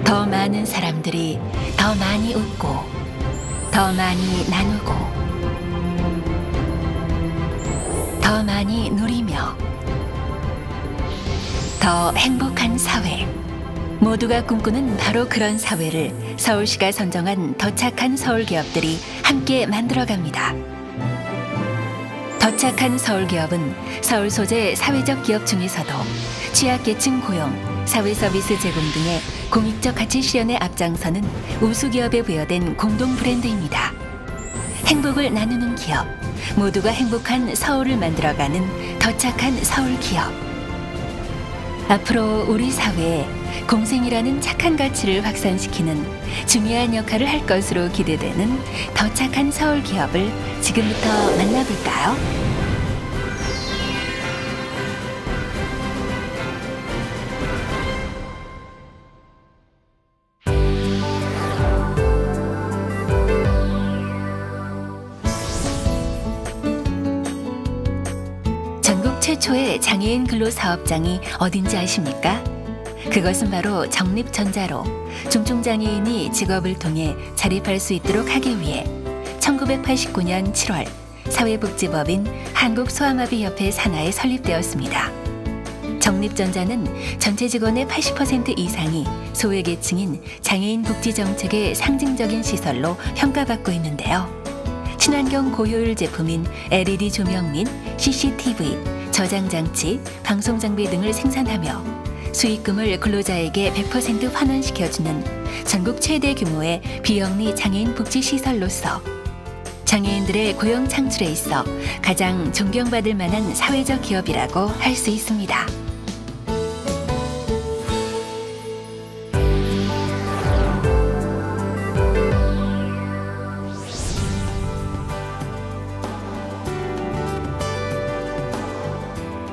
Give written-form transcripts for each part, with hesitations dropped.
더 많은 사람들이 더 많이 웃고 더 많이 나누고 더 많이 누리며 더 행복한 사회, 모두가 꿈꾸는 바로 그런 사회를 서울시가 선정한 더 착한 서울 기업들이 함께 만들어갑니다. 더 착한 서울 기업은 서울 소재 사회적 기업 중에서도 취약계층 고용, 사회서비스 제공 등의 공익적 가치 실현에 앞장서는 우수기업에 부여된 공동 브랜드입니다. 행복을 나누는 기업, 모두가 행복한 서울을 만들어가는 더 착한 서울 기업. 앞으로 우리 사회에 공생이라는 착한 가치를 확산시키는 중요한 역할을 할 것으로 기대되는 더 착한 서울 기업을 지금부터 만나볼까요? 전국 최초의 장애인 근로사업장이 어딘지 아십니까? 그것은 바로 정립전자로 중증장애인이 직업을 통해 자립할 수 있도록 하기 위해 1989년 7월 사회복지법인 한국소아마비협회 산하에 설립되었습니다. 정립전자는 전체 직원의 80% 이상이 소외계층인 장애인 복지정책의 상징적인 시설로 평가받고 있는데요. 친환경 고효율 제품인 LED 조명 및 CCTV, 저장장치, 방송장비 등을 생산하며 수익금을 근로자에게 100% 환원시켜주는 전국 최대 규모의 비영리 장애인 복지시설로서 장애인들의 고용 창출에 있어 가장 존경받을 만한 사회적 기업이라고 할 수 있습니다.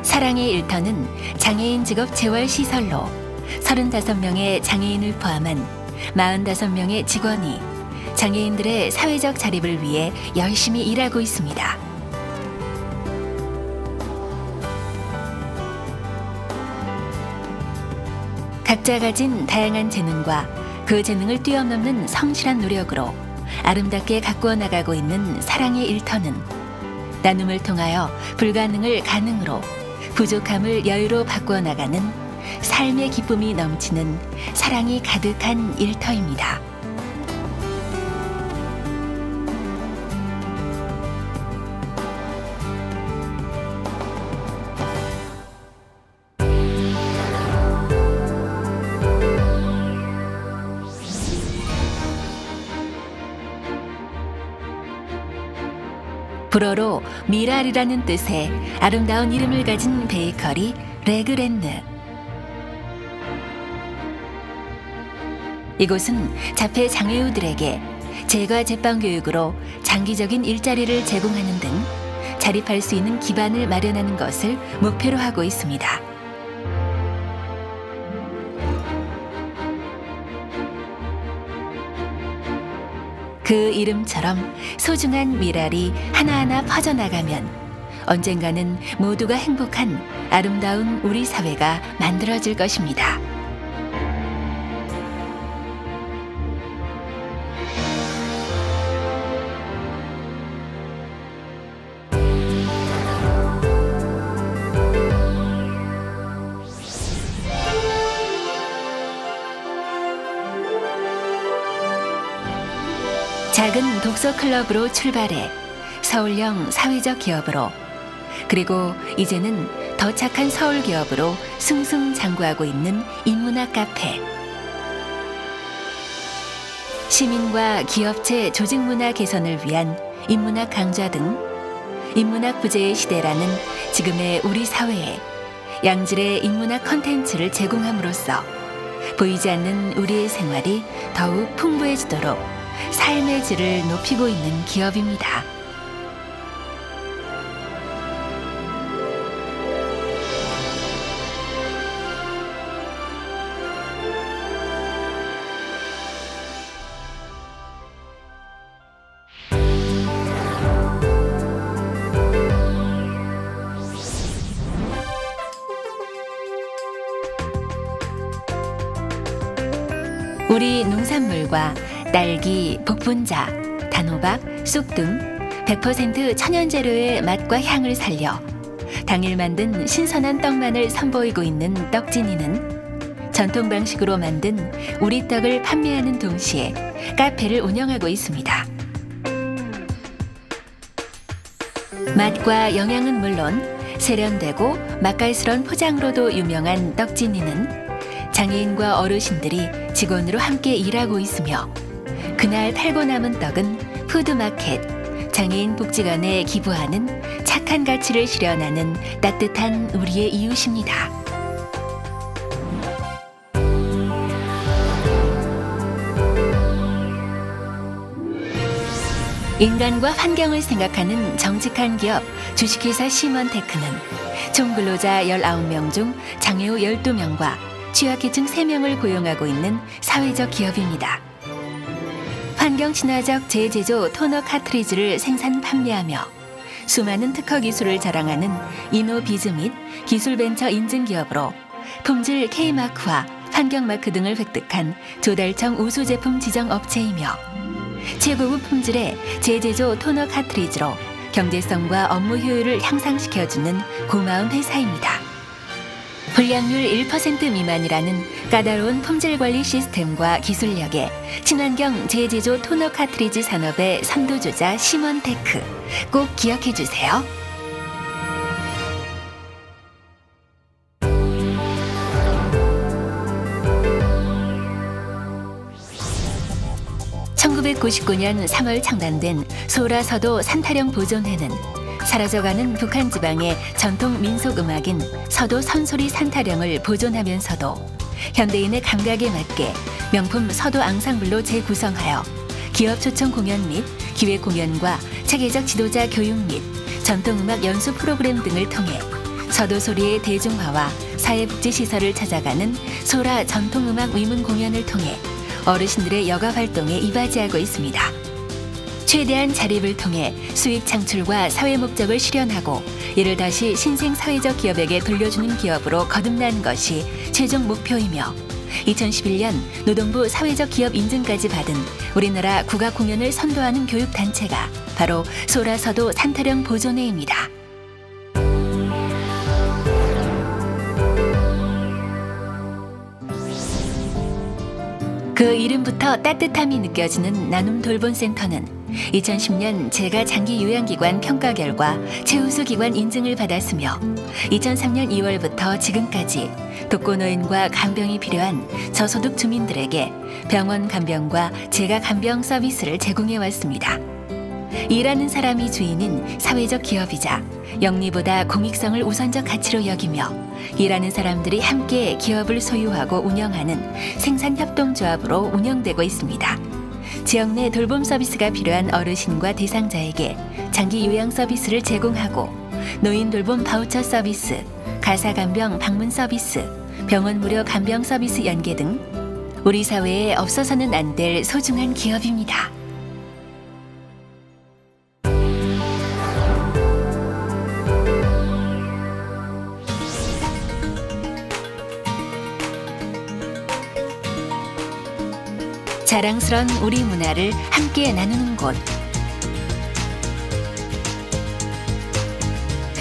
사랑의 일터는 장애인 직업 재활시설로 35명의 장애인을 포함한 45명의 직원이 장애인들의 사회적 자립을 위해 열심히 일하고 있습니다. 각자 가진 다양한 재능과 그 재능을 뛰어넘는 성실한 노력으로 아름답게 가꾸어 나가고 있는 사랑의 일터는 나눔을 통하여 불가능을 가능으로 부족함을 여유로 바꾸어 나가는 삶의 기쁨이 넘치는 사랑이 가득한 일터입니다. 불어로 미랄이라는 뜻의 아름다운 이름을 가진 베이커리 레그랜드. 이곳은 자폐 장애우들에게 재과 제빵 교육으로 장기적인 일자리를 제공하는 등 자립할 수 있는 기반을 마련하는 것을 목표로 하고 있습니다. 그 이름처럼 소중한 미랄이 하나하나 퍼져나가면 언젠가는 모두가 행복한 아름다운 우리 사회가 만들어질 것입니다. 작은 독서 클럽으로 출발해 서울형 사회적 기업으로, 그리고 이제는 더 착한 서울 기업으로 승승장구하고 있는 인문학 카페. 시민과 기업체 조직문화 개선을 위한 인문학 강좌 등 인문학 부재의 시대라는 지금의 우리 사회에 양질의 인문학 콘텐츠를 제공함으로써 보이지 않는 우리의 생활이 더욱 풍부해지도록 삶의 질을 높이고 있는 기업입니다. 우리 농산물과 딸기, 복분자, 단호박, 쑥 등 100% 천연 재료의 맛과 향을 살려 당일 만든 신선한 떡만을 선보이고 있는 떡진이는 전통 방식으로 만든 우리 떡을 판매하는 동시에 카페를 운영하고 있습니다. 맛과 영양은 물론 세련되고 맛깔스러운 포장으로도 유명한 떡진이는 장애인과 어르신들이 직원으로 함께 일하고 있으며 그날 팔고 남은 떡은 푸드마켓, 장애인 복지관에 기부하는 착한 가치를 실현하는 따뜻한 우리의 이웃입니다. 인간과 환경을 생각하는 정직한 기업 주식회사 시먼테크는 총 근로자 19명 중 장애우 12명과 취약계층 3명을 고용하고 있는 사회적 기업입니다. 환경 친화적 재제조 토너 카트리지를 생산 판매하며 수많은 특허 기술을 자랑하는 이노비즈 및 기술벤처 인증 기업으로 품질 K마크와 환경마크 등을 획득한 조달청 우수 제품 지정 업체이며 최고급 품질의 재제조 토너 카트리지로 경제성과 업무 효율을 향상시켜주는 고마운 회사입니다. 불량률 1% 미만이라는 까다로운 품질관리 시스템과 기술력에 친환경 재제조 토너 카트리지 산업의 선도주자 시먼테크 꼭 기억해주세요. (1999년 3월) 창단된 소라서도 산타령 보존회는 사라져가는 북한 지방의 전통 민속 음악인 서도 선소리 산타령을 보존하면서도 현대인의 감각에 맞게 명품 서도 앙상블로 재구성하여 기업 초청 공연 및 기획 공연과 체계적 지도자 교육 및 전통음악 연수 프로그램 등을 통해 서도 소리의 대중화와 사회복지시설을 찾아가는 소라 전통음악 위문 공연을 통해 어르신들의 여가 활동에 이바지하고 있습니다. 최대한 자립을 통해 수익 창출과 사회 목적을 실현하고 이를 다시 신생 사회적 기업에게 돌려주는 기업으로 거듭나는 것이 최종 목표이며 2011년 노동부 사회적 기업 인증까지 받은 우리나라 국악 공연을 선도하는 교육단체가 바로 소라서도 산타령 보존회입니다. 그 이름부터 따뜻함이 느껴지는 나눔 돌봄센터는 2010년 제가 장기 요양기관 평가 결과 최우수 기관 인증을 받았으며 2003년 2월부터 지금까지 독거노인과 간병이 필요한 저소득 주민들에게 병원 간병과 재가 간병 서비스를 제공해 왔습니다. 일하는 사람이 주인인 사회적 기업이자 영리보다 공익성을 우선적 가치로 여기며 일하는 사람들이 함께 기업을 소유하고 운영하는 생산협동조합으로 운영되고 있습니다. 지역 내 돌봄 서비스가 필요한 어르신과 대상자에게 장기 요양 서비스를 제공하고 노인 돌봄 바우처 서비스, 가사간병 방문 서비스, 병원 무료 간병 서비스 연계 등 우리 사회에 없어서는 안 될 소중한 기업입니다. 자랑스런 우리 문화를 함께 나누는 곳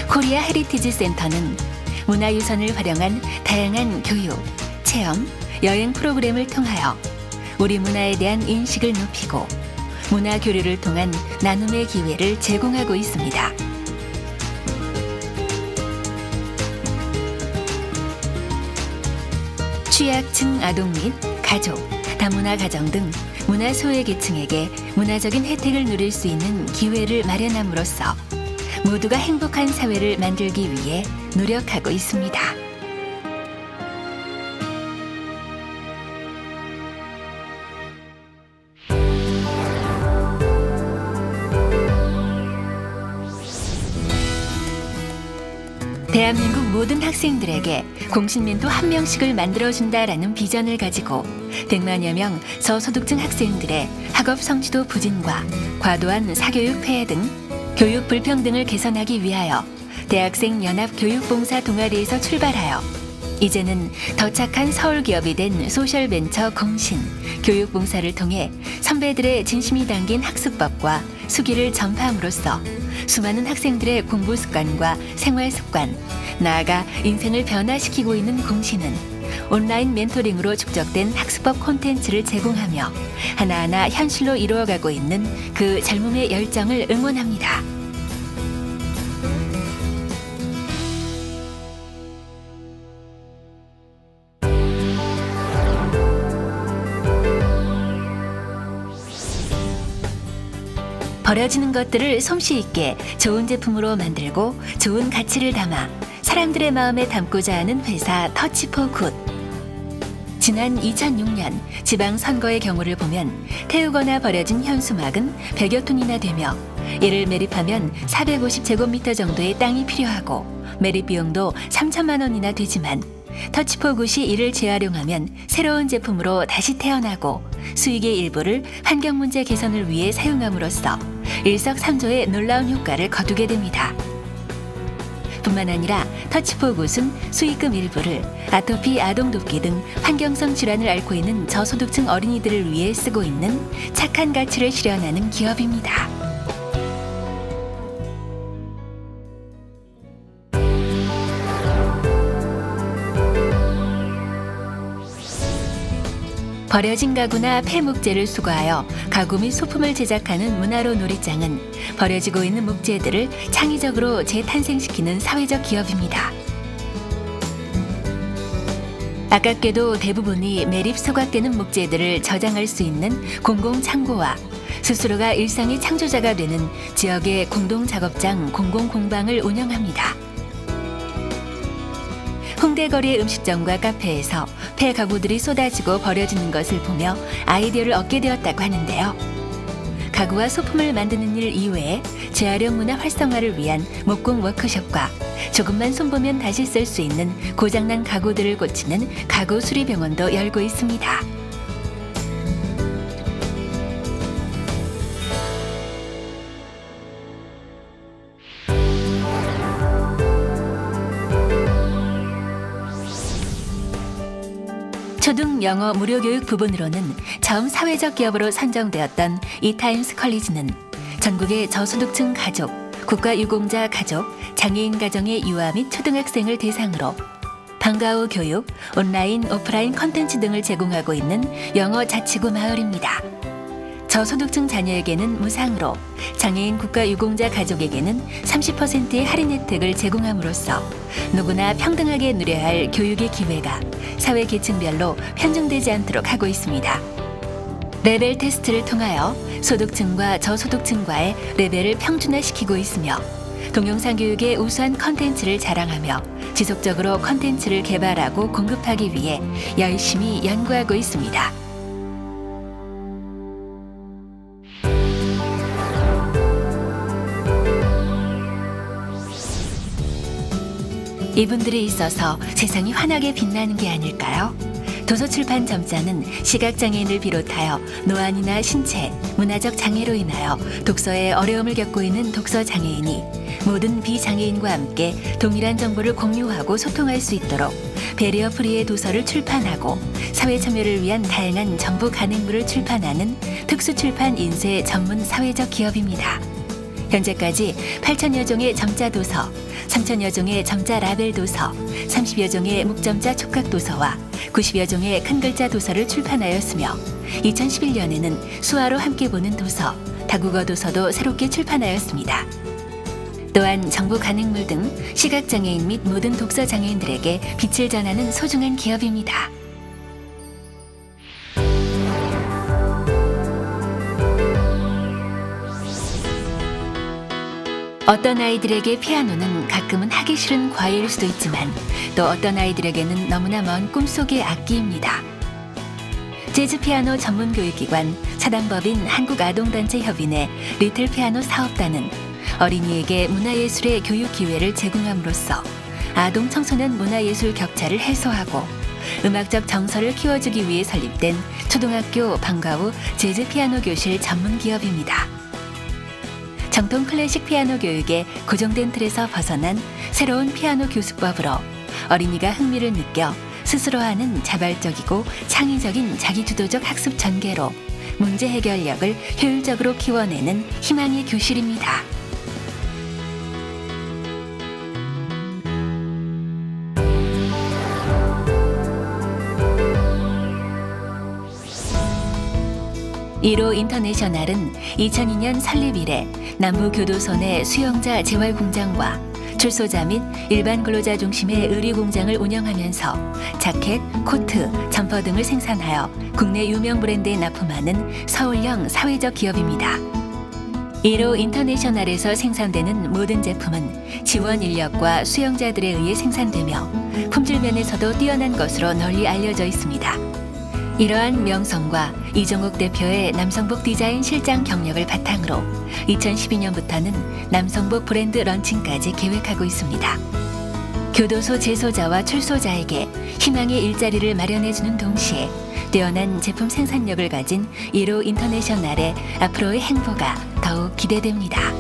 코리아 헤리티지 센터는 문화유산을 활용한 다양한 교육, 체험, 여행 프로그램을 통하여 우리 문화에 대한 인식을 높이고 문화 교류를 통한 나눔의 기회를 제공하고 있습니다. 취약층 아동 및 가족, 다문화 가정 등 문화 소외계층에게 문화적인 혜택을 누릴 수 있는 기회를 마련함으로써 모두가 행복한 사회를 만들기 위해 노력하고 있습니다. 대한민국 모든 학생들에게 공신멘토 1명씩을 만들어준다라는 비전을 가지고 100만여 명 저소득층 학생들의 학업 성취도 부진과 과도한 사교육 폐해 등 교육 불평등을 개선하기 위하여 대학생 연합 교육봉사 동아리에서 출발하여 이제는 더 착한 서울 기업이 된 소셜벤처 공신, 교육봉사를 통해 선배들의 진심이 담긴 학습법과 수기를 전파함으로써 수많은 학생들의 공부 습관과 생활 습관, 나아가 인생을 변화시키고 있는 공신은 온라인 멘토링으로 축적된 학습법 콘텐츠를 제공하며 하나하나 현실로 이루어가고 있는 그 젊음의 열정을 응원합니다. 버려지는 것들을 솜씨 있게 좋은 제품으로 만들고 좋은 가치를 담아 사람들의 마음에 담고자 하는 회사 터치포굿. 지난 2006년 지방선거의 경우를 보면 태우거나 버려진 현수막은 100여 톤이나 되며 이를 매립하면 450제곱미터 정도의 땅이 필요하고 매립 비용도 3천만 원이나 되지만 터치포굿이 이를 재활용하면 새로운 제품으로 다시 태어나고 수익의 일부를 환경 문제 개선을 위해 사용함으로써 일석삼조의 놀라운 효과를 거두게 됩니다. 뿐만 아니라 터치포굿은 수익금 일부를 아토피, 아동돕기 등 환경성 질환을 앓고 있는 저소득층 어린이들을 위해 쓰고 있는 착한 가치를 실현하는 기업입니다. 버려진 가구나 폐목재를 수거하여 가구 및 소품을 제작하는 문화로 놀이장은 버려지고 있는 목재들을 창의적으로 재탄생시키는 사회적 기업입니다. 아깝게도 대부분이 매립 소각되는 목재들을 저장할 수 있는 공공창고와 스스로가 일상의 창조자가 되는 지역의 공동작업장, 공공공방을 운영합니다. 홍대 거리의 음식점과 카페에서 폐 가구들이 쏟아지고 버려지는 것을 보며 아이디어를 얻게 되었다고 하는데요. 가구와 소품을 만드는 일 이외에 재활용 문화 활성화를 위한 목공 워크숍과 조금만 손보면 다시 쓸 수 있는 고장난 가구들을 고치는 가구 수리병원도 열고 있습니다. 초등 영어 무료 교육 부분으로는 처음 사회적 기업으로 선정되었던 이타임스 컬리지는 전국의 저소득층 가족, 국가유공자 가족, 장애인 가정의 유아 및 초등학생을 대상으로 방과 후 교육, 온라인, 오프라인 콘텐츠 등을 제공하고 있는 영어 자치구 마을입니다. 저소득층 자녀에게는 무상으로, 장애인 국가유공자 가족에게는 30%의 할인 혜택을 제공함으로써 누구나 평등하게 누려야 할 교육의 기회가 사회 계층별로 편중되지 않도록 하고 있습니다. 레벨 테스트를 통하여 소득층과 저소득층과의 레벨을 평준화시키고 있으며 동영상 교육의 우수한 컨텐츠를 자랑하며 지속적으로 컨텐츠를 개발하고 공급하기 위해 열심히 연구하고 있습니다. 이분들이 있어서 세상이 환하게 빛나는 게 아닐까요? 도서출판 점자는 시각장애인을 비롯하여 노안이나 신체, 문화적 장애로 인하여 독서에 어려움을 겪고 있는 독서장애인이 모든 비장애인과 함께 동일한 정보를 공유하고 소통할 수 있도록 배리어 프리의 도서를 출판하고 사회 참여를 위한 다양한 정보 간행물을 출판하는 특수출판 인쇄 전문 사회적 기업입니다. 현재까지 8,000여 종의 점자 도서, 3,000여 종의 점자 라벨 도서, 30여 종의 묵점자 촉각 도서와 90여 종의 큰 글자 도서를 출판하였으며 2011년에는 수화로 함께 보는 도서, 다국어 도서도 새롭게 출판하였습니다. 또한 정보 간행물 등 시각장애인 및 모든 독서장애인들에게 빛을 전하는 소중한 기업입니다. 어떤 아이들에게 피아노는 가끔은 하기 싫은 과외일 수도 있지만 또 어떤 아이들에게는 너무나 먼 꿈속의 악기입니다. 재즈 피아노 전문 교육기관 사단법인 한국아동단체 협인회 리틀 피아노 사업단은 어린이에게 문화예술의 교육 기회를 제공함으로써 아동 청소년 문화예술 격차를 해소하고 음악적 정서를 키워주기 위해 설립된 초등학교 방과 후 재즈 피아노 교실 전문 기업입니다. 정통 클래식 피아노 교육의 고정된 틀에서 벗어난 새로운 피아노 교수법으로 어린이가 흥미를 느껴 스스로 하는 자발적이고 창의적인 자기주도적 학습 전개로 문제 해결력을 효율적으로 키워내는 희망의 교실입니다. 이로 인터내셔널은 2002년 설립 이래 남부교도소 내 수용자 재활공장과 출소자 및 일반 근로자 중심의 의류공장을 운영하면서 자켓, 코트, 점퍼 등을 생산하여 국내 유명 브랜드에 납품하는 서울형 사회적 기업입니다. 이로 인터내셔널에서 생산되는 모든 제품은 지원 인력과 수용자들에 의해 생산되며 품질 면에서도 뛰어난 것으로 널리 알려져 있습니다. 이러한 명성과 이종욱 대표의 남성복 디자인 실장 경력을 바탕으로 2012년부터는 남성복 브랜드 런칭까지 계획하고 있습니다. 교도소 재소자와 출소자에게 희망의 일자리를 마련해주는 동시에 뛰어난 제품 생산력을 가진 이로 인터내셔널의 앞으로의 행보가 더욱 기대됩니다.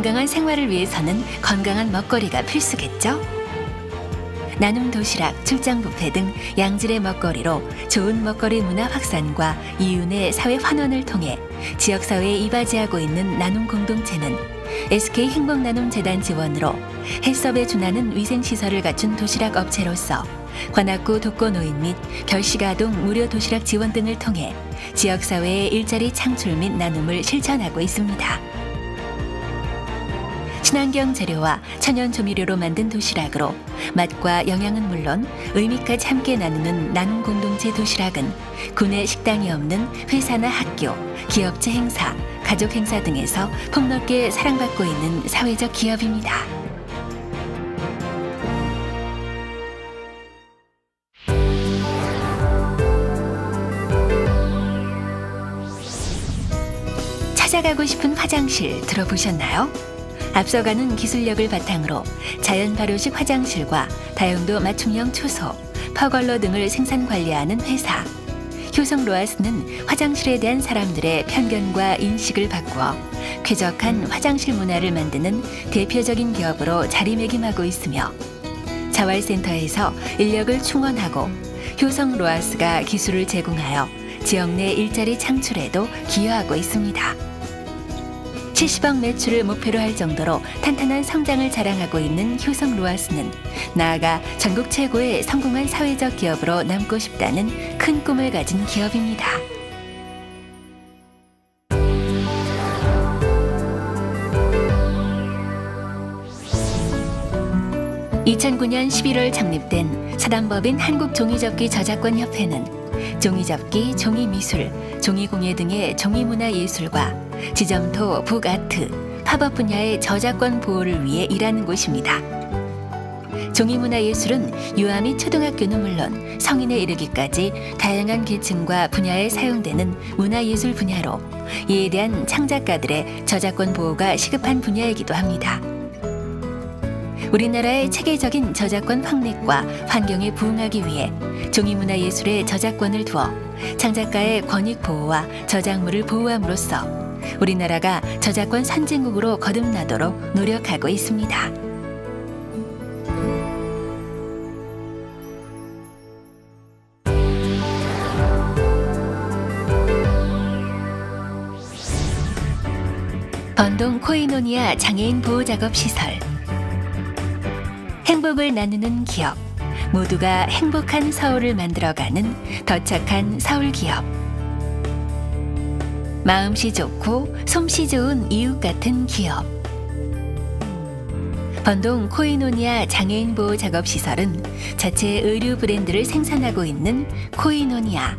건강한 생활을 위해서는 건강한 먹거리가 필수겠죠? 나눔 도시락, 출장 뷔페 등 양질의 먹거리로 좋은 먹거리 문화 확산과 이윤의 사회 환원을 통해 지역사회에 이바지하고 있는 나눔 공동체는 SK 행복나눔재단 지원으로 헬스업에 준하는 위생시설을 갖춘 도시락 업체로서 관악구 독거노인 및 결식아동 무료 도시락 지원 등을 통해 지역사회의 일자리 창출 및 나눔을 실천하고 있습니다. 친환경 재료와 천연 조미료로 만든 도시락으로 맛과 영양은 물론 의미까지 함께 나누는 나눔 공동체 도시락은 구내 식당이 없는 회사나 학교, 기업체 행사, 가족 행사 등에서 폭넓게 사랑받고 있는 사회적 기업입니다. 찾아가고 싶은 화장실 들어보셨나요? 앞서가는 기술력을 바탕으로 자연 발효식 화장실과 다용도 맞춤형 초소, 퍼걸러 등을 생산 관리하는 회사. 효성 로아스는 화장실에 대한 사람들의 편견과 인식을 바꾸어 쾌적한 화장실 문화를 만드는 대표적인 기업으로 자리매김하고 있으며 자활센터에서 인력을 충원하고 효성 로아스가 기술을 제공하여 지역 내 일자리 창출에도 기여하고 있습니다. 70억 매출을 목표로 할 정도로 탄탄한 성장을 자랑하고 있는 효성 로아스는 나아가 전국 최고의 성공한 사회적 기업으로 남고 싶다는 큰 꿈을 가진 기업입니다. (2009년 11월) 창립된 사단법인 한국종이접기 저작권협회는 종이접기, 종이미술, 종이공예 등의 종이문화예술과 지점토, 북아트, 팝업 분야의 저작권 보호를 위해 일하는 곳입니다. 종이문화예술은 유아 및 초등학교는 물론 성인에 이르기까지 다양한 계층과 분야에 사용되는 문화예술 분야로 이에 대한 창작가들의 저작권 보호가 시급한 분야이기도 합니다. 우리나라의 체계적인 저작권 확립과 환경에 부응하기 위해 종이문화예술의 저작권을 두어 창작가의 권익 보호와 저작물을 보호함으로써 우리나라가 저작권 선진국으로 거듭나도록 노력하고 있습니다. 번동 코이노니아 장애인 보호작업시설. 행복을 나누는 기업, 모두가 행복한 서울을 만들어가는 더 착한 서울기업. 마음씨 좋고 솜씨 좋은 이웃 같은 기업. 번동 코이노니아 장애인 보호 작업시설은 자체 의류 브랜드를 생산하고 있는 코이노니아.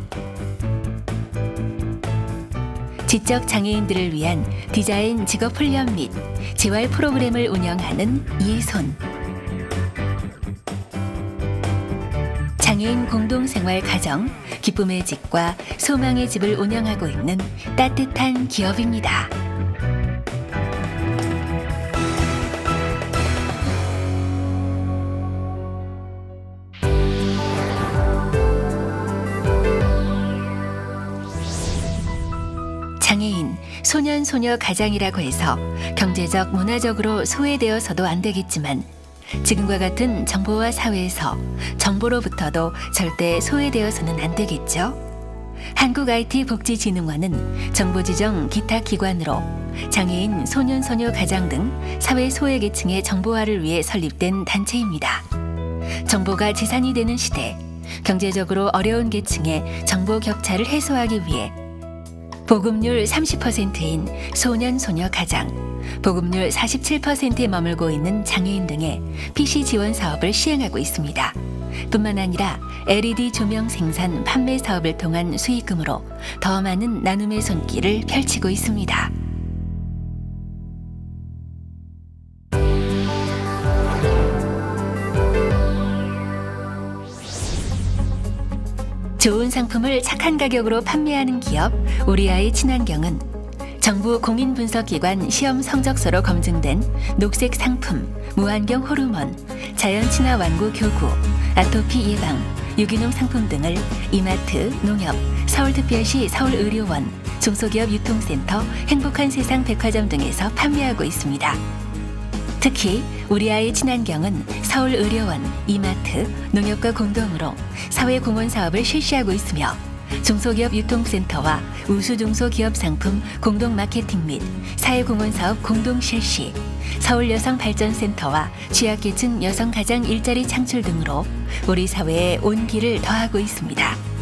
지적 장애인들을 위한 디자인 직업 훈련 및 재활 프로그램을 운영하는 예손. 장애인 공동생활 가정, 기쁨의 집과 소망의 집을 운영하고 있는 따뜻한 기업입니다. 장애인, 소년, 소녀 가장이라고 해서 경제적, 문화적으로 소외되어서도 안 되겠지만 지금과 같은 정보화 사회에서 정보로부터도 절대 소외되어서는 안 되겠죠. 한국IT복지진흥원은 정보지정 기타 기관으로 장애인, 소년, 소녀 가장 등 사회 소외계층의 정보화를 위해 설립된 단체입니다. 정보가 재산이 되는 시대, 경제적으로 어려운 계층의 정보 격차를 해소하기 위해 보급률 30%인 소년, 소녀 가장, 보급률 47%에 머물고 있는 장애인 등의 PC 지원 사업을 시행하고 있습니다. 뿐만 아니라 LED 조명 생산, 판매 사업을 통한 수익금으로 더 많은 나눔의 손길을 펼치고 있습니다. 좋은 상품을 착한 가격으로 판매하는 기업 우리아이 친환경은 정부 공인분석기관 시험 성적서로 검증된 녹색 상품, 무환경 호르몬, 자연 친화 완구 교구, 아토피 예방, 유기농 상품 등을 이마트, 농협, 서울특별시 서울의료원, 중소기업 유통센터, 행복한 세상 백화점 등에서 판매하고 있습니다. 특히 우리아이 친환경은 서울의료원, 이마트, 농협과 공동으로 사회공헌 사업을 실시하고 있으며 중소기업 유통센터와 우수중소기업 상품 공동 마케팅 및 사회공헌 사업 공동 실시, 서울여성발전센터와 취약계층 여성 가장 일자리 창출 등으로 우리 사회에 온기를 더하고 있습니다.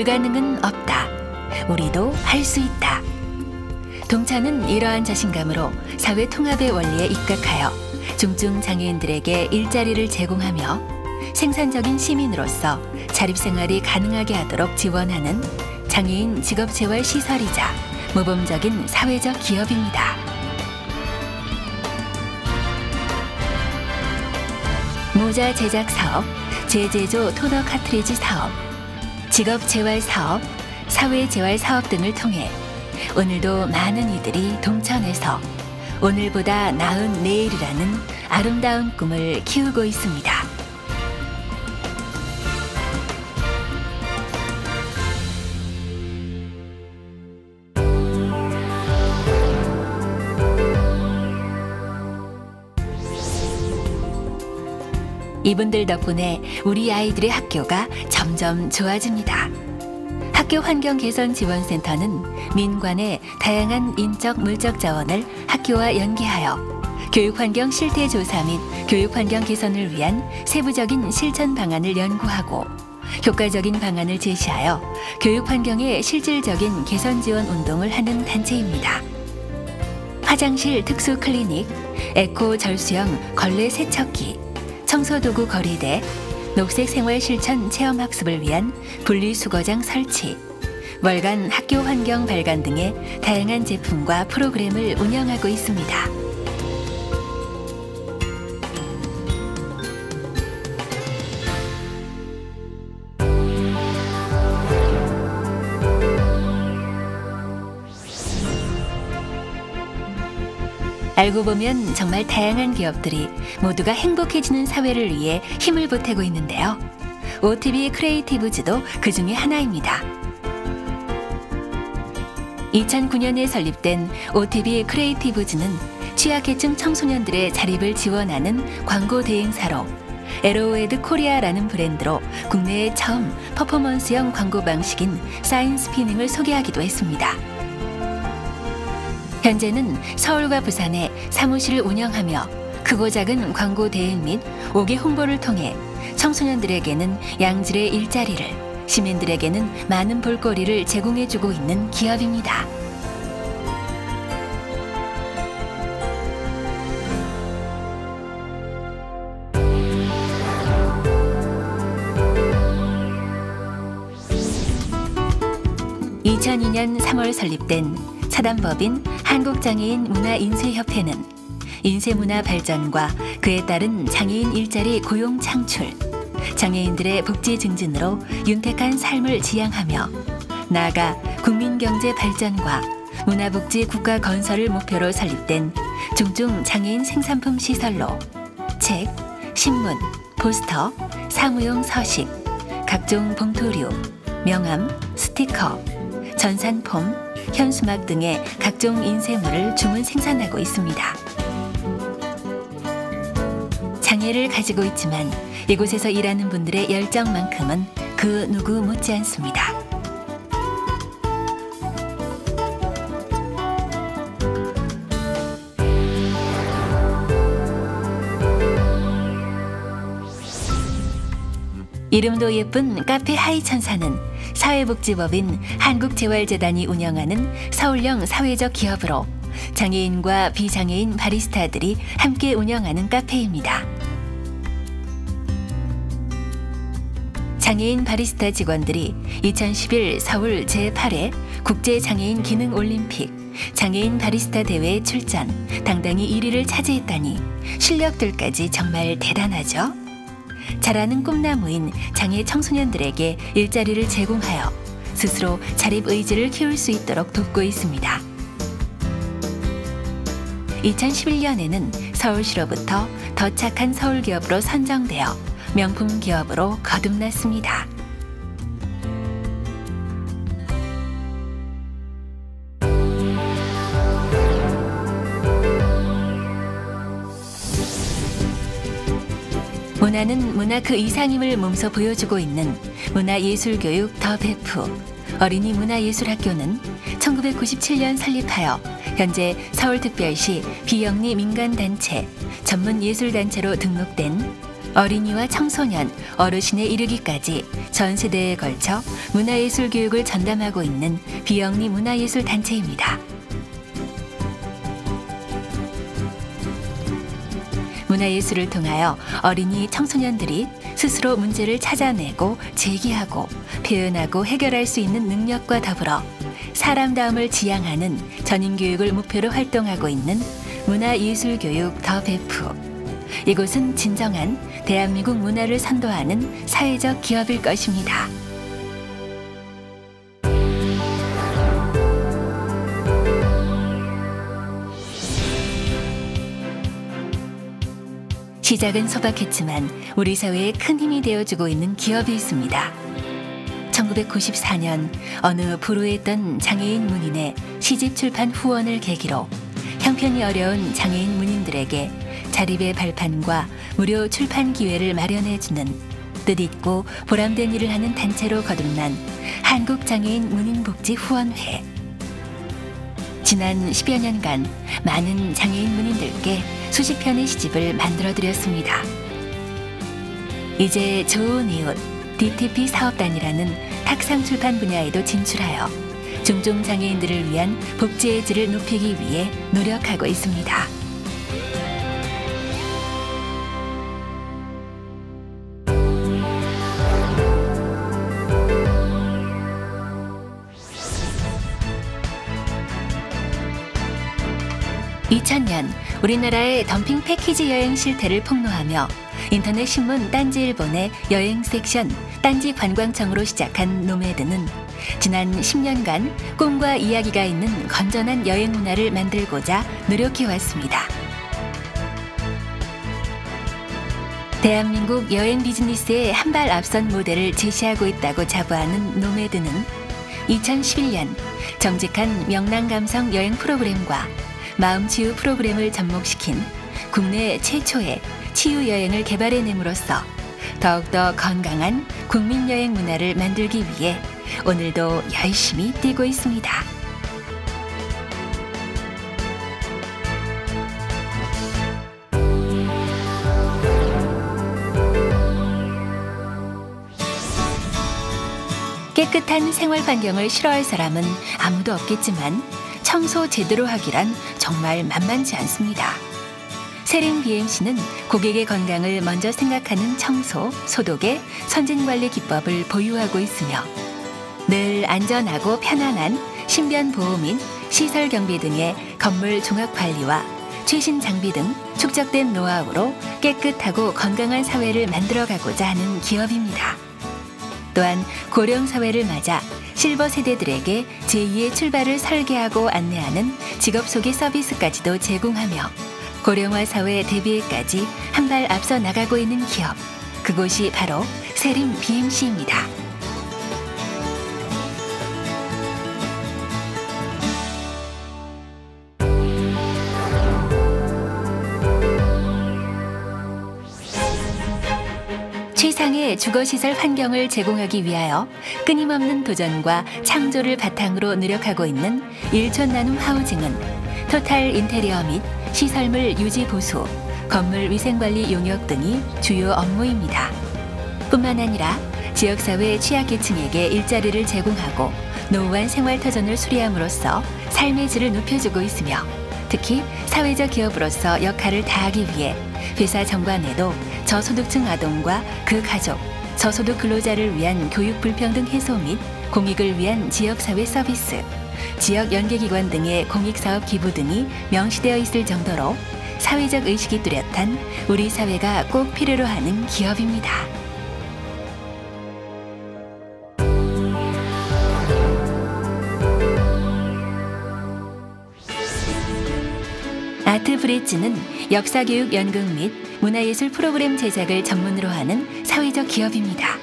불가능은 없다. 우리도 할 수 있다. 동차는 이러한 자신감으로 사회 통합의 원리에 입각하여 중증 장애인들에게 일자리를 제공하며 생산적인 시민으로서 자립생활이 가능하게 하도록 지원하는 장애인 직업재활 시설이자 모범적인 사회적 기업입니다. 모자 제작 사업, 재제조 토너 카트리지 사업, 직업재활 사업, 사회재활 사업 등을 통해 오늘도 많은 이들이 동천에서 오늘보다 나은 내일이라는 아름다운 꿈을 키우고 있습니다. 이분들 덕분에 우리 아이들의 학교가 점점 좋아집니다. 학교 환경 개선 지원센터는 민관의 다양한 인적 물적 자원을 학교와 연계하여 교육환경 실태 조사 및 교육환경 개선을 위한 세부적인 실천 방안을 연구하고 효과적인 방안을 제시하여 교육환경의 실질적인 개선 지원 운동을 하는 단체입니다. 화장실 특수 클리닉, 에코 절수형 걸레 세척기, 청소도구 거리대, 녹색 생활 실천 체험 학습을 위한 분리수거장 설치, 월간 학교 환경 발간 등의 다양한 제품과 프로그램을 운영하고 있습니다. 알고 보면 정말 다양한 기업들이 모두가 행복해지는 사회를 위해 힘을 보태고 있는데요. OTB 크리에이티브즈도 그 중에 하나입니다. 2009년에 설립된 OTB 크리에이티브즈는 취약계층 청소년들의 자립을 지원하는 광고 대행사로 에로웨드 코리아라는 브랜드로 국내에 처음 퍼포먼스형 광고 방식인 사인 스피닝을 소개하기도 했습니다. 현재는 서울과 부산에 사무실을 운영하며 크고 작은 광고 대행 및 5개 홍보를 통해 청소년들에게는 양질의 일자리를, 시민들에게는 많은 볼거리를 제공해주고 있는 기업입니다. (2002년 3월) 설립된 사단법인 한국장애인 문화인쇄협회는 인쇄문화 발전과 그에 따른 장애인 일자리 고용 창출, 장애인들의 복지 증진으로 윤택한 삶을 지향하며 나아가 국민경제 발전과 문화복지 국가 건설을 목표로 설립된 중증 장애인 생산품 시설로 책, 신문, 포스터, 사무용 서식, 각종 봉투류, 명함, 스티커, 전산폼, 현수막 등의 각종 인쇄물을 주문 생산하고 있습니다. 장애를 가지고 있지만 이곳에서 일하는 분들의 열정만큼은 그 누구 못지않습니다. 이름도 예쁜 카페 하이천사는 사회복지법인 한국재활재단이 운영하는 서울형 사회적 기업으로 장애인과 비장애인 바리스타들이 함께 운영하는 카페입니다. 장애인 바리스타 직원들이 2011 서울 제8회 국제장애인 기능올림픽 장애인 바리스타 대회에 출전, 당당히 1위를 차지했다니 실력들까지 정말 대단하죠? 잘하는 꿈나무인 장애 청소년들에게 일자리를 제공하여 스스로 자립 의지를 키울 수 있도록 돕고 있습니다. 2011년에는 서울시로부터 더 착한 서울기업으로 선정되어 명품 기업으로 거듭났습니다. 문화는 문화 그 이상임을 몸소 보여주고 있는 문화예술교육 더 베프 어린이 문화예술학교는 1997년 설립하여 현재 서울특별시 비영리 민간단체 전문예술단체로 등록된 어린이와 청소년, 어르신에 이르기까지 전 세대에 걸쳐 문화예술교육을 전담하고 있는 비영리 문화예술단체입니다. 문화예술을 통하여 어린이 청소년들이 스스로 문제를 찾아내고 제기하고 표현하고 해결할 수 있는 능력과 더불어 사람다움을 지향하는 전인교육을 목표로 활동하고 있는 문화예술교육 더 베프. 이곳은 진정한 대한민국 문화를 선도하는 사회적 기업일 것입니다. 시작은 소박했지만 우리 사회에 큰 힘이 되어주고 있는 기업이 있습니다. 1994년 어느 불우했던 장애인 문인의 시집 출판 후원을 계기로 형편이 어려운 장애인 문인들에게 자립의 발판과 무료 출판 기회를 마련해주는 뜻있고 보람된 일을 하는 단체로 거듭난 한국장애인 문인복지후원회. 지난 10여 년간 많은 장애인 문인들께 수십 편의 시집을 만들어드렸습니다. 이제 좋은 이웃 DTP 사업단이라는 탁상 출판 분야에도 진출하여 중증 장애인들을 위한 복지의 질을 높이기 위해 노력하고 있습니다. (2000년) 우리나라의 덤핑 패키지 여행 실태를 폭로하며 인터넷 신문 딴지일본의 여행 섹션 딴지 관광청으로 시작한 노매드는 지난 10년간 꿈과 이야기가 있는 건전한 여행 문화를 만들고자 노력해왔습니다. 대한민국 여행 비즈니스의 한 발 앞선 모델을 제시하고 있다고 자부하는 노매드는 2011년 정직한 명랑감성 여행 프로그램과 마음치유 프로그램을 접목시킨 국내 최초의 치유여행을 개발해냄으로써 더욱더 건강한 국민여행 문화를 만들기 위해 오늘도 열심히 뛰고 있습니다. 깨끗한 생활 환경을 싫어할 사람은 아무도 없겠지만 청소 제대로 하기란 정말 만만치 않습니다. 세림 BMC는 고객의 건강을 먼저 생각하는 청소, 소독의 선진관리 기법을 보유하고 있으며 늘 안전하고 편안한 신변 보호 및 시설 경비 등의 건물 종합 관리와 최신 장비 등 축적된 노하우로 깨끗하고 건강한 사회를 만들어가고자 하는 기업입니다. 또한 고령 사회를 맞아 실버 세대들에게 제2의 출발을 설계하고 안내하는 직업 소개 서비스까지도 제공하며 고령화 사회 대비에까지 한 발 앞서 나가고 있는 기업, 그곳이 바로 세림 BMC입니다. 최상의 주거시설 환경을 제공하기 위하여 끊임없는 도전과 창조를 바탕으로 노력하고 있는 일촌 나눔 하우징은 토탈 인테리어 및 시설물 유지 보수, 건물 위생관리 용역 등이 주요 업무입니다. 뿐만 아니라 지역사회 취약계층에게 일자리를 제공하고 노후한 생활터전을 수리함으로써 삶의 질을 높여주고 있으며 특히 사회적 기업으로서 역할을 다하기 위해 회사 정관에도 저소득층 아동과 그 가족, 저소득 근로자를 위한 교육 불평등 해소 및 공익을 위한 지역사회 서비스, 지역 연계기관 등의 공익사업 기부 등이 명시되어 있을 정도로 사회적 의식이 뚜렷한 우리 사회가 꼭 필요로 하는 기업입니다. 아트브릿지는 역사교육 연극 및 문화예술 프로그램 제작을 전문으로 하는 사회적 기업입니다.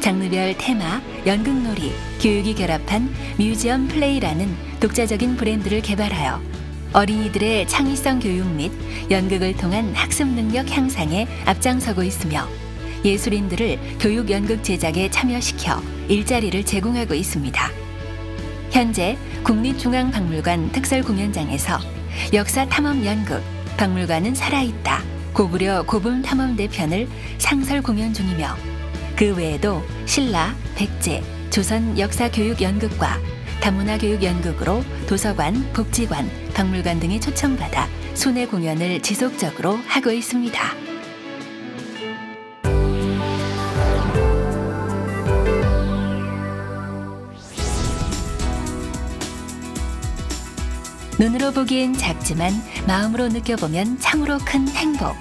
장르별 테마, 연극놀이, 교육이 결합한 뮤지엄 플레이라는 독자적인 브랜드를 개발하여 어린이들의 창의성 교육 및 연극을 통한 학습 능력 향상에 앞장서고 있으며 예술인들을 교육 연극 제작에 참여시켜 일자리를 제공하고 있습니다. 현재 국립중앙박물관 특설공연장에서 역사 탐험 연극 박물관은 살아있다 고구려 고분 탐험대 편을 상설 공연 중이며 그 외에도 신라, 백제, 조선 역사 교육 연극과 다문화 교육 연극으로 도서관, 복지관, 박물관 등에 초청받아 순회 공연을 지속적으로 하고 있습니다. 눈으로 보기엔 작지만 마음으로 느껴보면 참으로 큰 행복.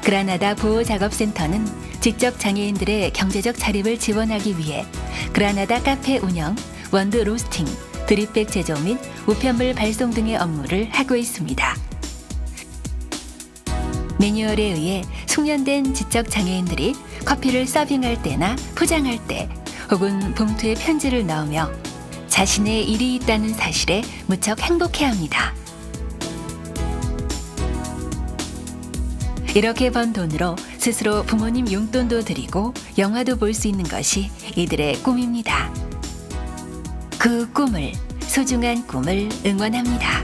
그라나다 보호작업센터는 지적 장애인들의 경제적 자립을 지원하기 위해 그라나다 카페 운영, 원두 로스팅, 드립백 제조 및 우편물 발송 등의 업무를 하고 있습니다. 매뉴얼에 의해 숙련된 지적 장애인들이 커피를 서빙할 때나 포장할 때 혹은 봉투에 편지를 넣으며 자신의 일이 있다는 사실에 무척 행복해합니다. 이렇게 번 돈으로 스스로 부모님 용돈도 드리고 영화도 볼 수 있는 것이 이들의 꿈입니다. 그 꿈을, 소중한 꿈을 응원합니다.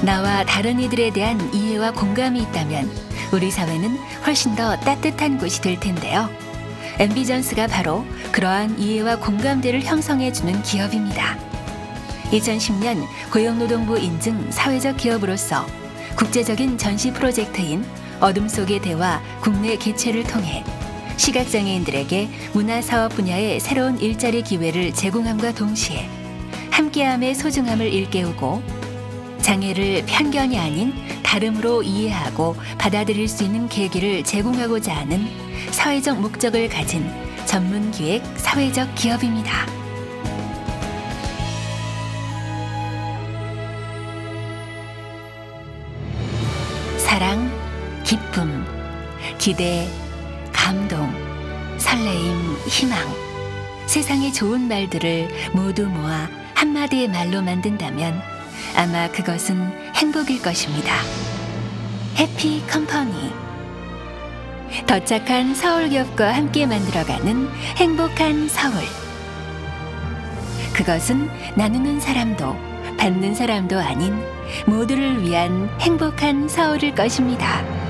나와 다른 이들에 대한 이해와 공감이 있다면 우리 사회는 훨씬 더 따뜻한 곳이 될 텐데요. 앰비전스가 바로 그러한 이해와 공감대를 형성해주는 기업입니다. 2010년 고용노동부 인증 사회적 기업으로서 국제적인 전시 프로젝트인 어둠 속의 대화 국내 개최를 통해 시각장애인들에게 문화사업 분야의 새로운 일자리 기회를 제공함과 동시에 함께함의 소중함을 일깨우고 장애를 편견이 아닌 다름으로 이해하고 받아들일 수 있는 계기를 제공하고자 하는 사회적 목적을 가진 전문기획 사회적 기업입니다. 사랑, 기쁨, 기대, 감동, 설레임, 희망, 세상의 좋은 말들을 모두 모아 한마디의 말로 만든다면 아마 그것은 행복일 것입니다. 해피 컴퍼니. 더 착한 서울 기업과 함께 만들어가는 행복한 서울. 그것은 나누는 사람도 받는 사람도 아닌 모두를 위한 행복한 서울일 것입니다.